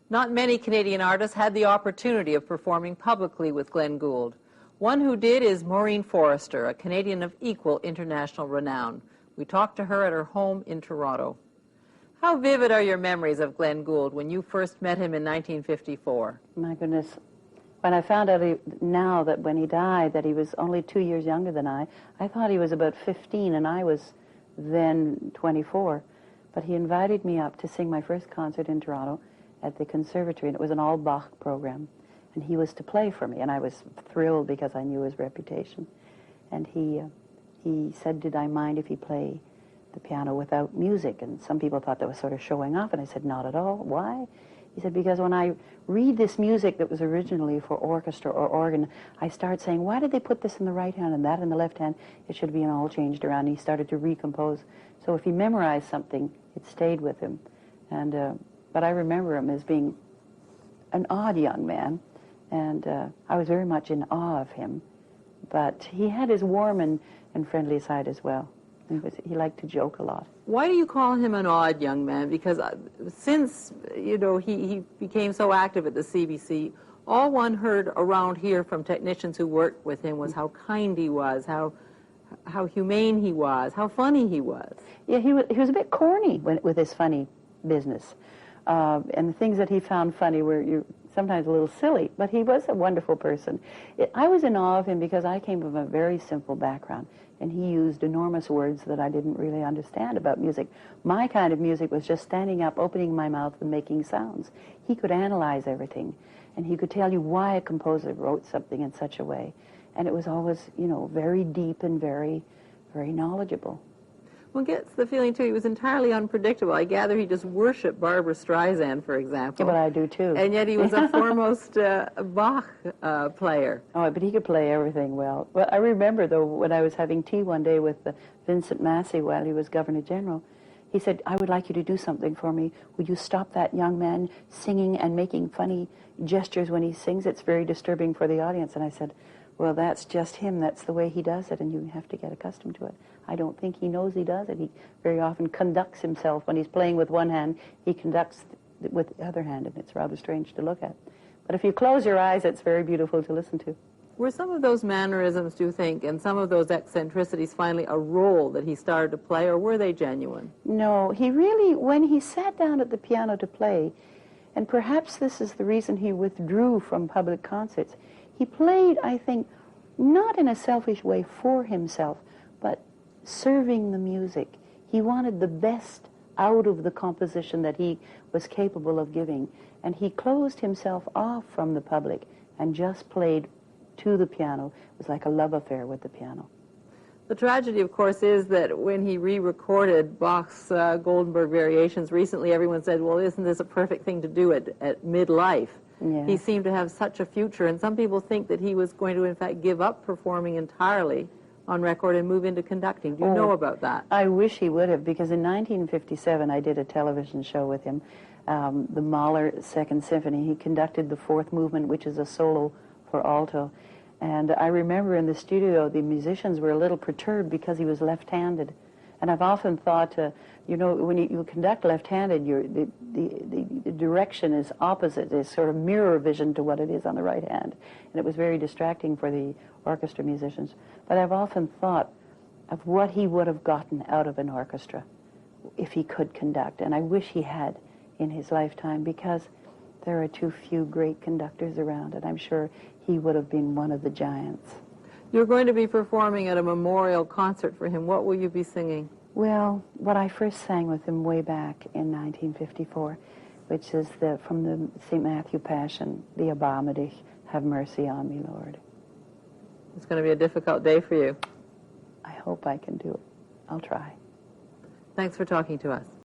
Not many Canadian artists had the opportunity of performing publicly with Glenn Gould. One who did is Maureen Forrester, a Canadian of equal international renown. We talked to her at her home in Toronto. How vivid are your memories of Glenn Gould when you first met him in 1954? My goodness. When I found out now that when he died that he was only 2 years younger than I thought he was about 15 and I was then 24. But he invited me up to sing my first concert in Toronto at the conservatory, and it was an all Bach program. And he was to play for me, and I was thrilled because I knew his reputation. And he said, did I mind if he played the piano without music? And some people thought that was sort of showing off, and I said, not at all. Why? He said, because when I read this music that was originally for orchestra or organ, I start saying, why did they put this in the right hand and that in the left hand? It should be all changed around. And he started to recompose. So if he memorized something, it stayed with him. And but I remember him as being an odd young man, and I was very much in awe of him. But he had his warm and friendly side as well. He liked to joke a lot. Why do you call him an odd young man? Because since, you know, he became so active at the CBC, all one heard around here from technicians who worked with him was how kind he was, how humane he was, how funny he was. Yeah, he was a bit corny with his funny business. And the things that he found funny were sometimes a little silly, but he was a wonderful person. I was in awe of him because I came from a very simple background, and he used enormous words that I didn't really understand about music. My kind of music was just standing up, opening my mouth, and making sounds. He could analyze everything, and he could tell you why a composer wrote something in such a way. And it was always, you know, very deep and very, very knowledgeable. One gets the feeling, too, he was entirely unpredictable. I gather he just worshipped Barbra Streisand, for example. Yeah, but I do, too. And yet he was a foremost Bach player. Oh, but he could play everything well. Well, I remember, though, when I was having tea one day with Vincent Massey while he was Governor General, he said, I would like you to do something for me. Would you stop that young man singing and making funny gestures when he sings? It's very disturbing for the audience. And I said, well, that's just him. That's the way he does it, and you have to get accustomed to it. I don't think he knows he does it. He very often conducts himself. When he's playing with one hand, he conducts with the other hand, and it's rather strange to look at. But if you close your eyes, it's very beautiful to listen to. Were some of those mannerisms, do you think, and some of those eccentricities finally a role that he started to play, or were they genuine? No, he really, when he sat down at the piano to play, and perhaps this is the reason he withdrew from public concerts, he played, I think, not in a selfish way for himself, but serving the music. He wanted the best out of the composition that he was capable of giving, and he closed himself off from the public and just played to the piano. It was like a love affair with the piano. The tragedy, of course, is that when he re-recorded Bach's Goldenberg Variations recently, everyone said, well, isn't this a perfect thing to do at midlife? Yeah. He seemed to have such a future, and some people think that he was going to, in fact, give up performing entirely on record and move into conducting. Do you know about that? I wish he would have, because in 1957 I did a television show with him, the Mahler Second Symphony. He conducted the fourth movement, which is a solo for alto. And I remember in the studio the musicians were a little perturbed because he was left-handed. And I've often thought, you know, when you conduct left-handed, the direction is opposite. It's sort of mirror vision to what it is on the right hand. And it was very distracting for the orchestra musicians. But I've often thought of what he would have gotten out of an orchestra if he could conduct. And I wish he had in his lifetime, because there are too few great conductors around, and I'm sure he would have been one of the giants. You're going to be performing at a memorial concert for him. What will you be singing? Well, what I first sang with him way back in 1954, which is from the St. Matthew Passion, the Erbarme dich, have mercy on me, Lord. It's going to be a difficult day for you. I hope I can do it. I'll try. Thanks for talking to us.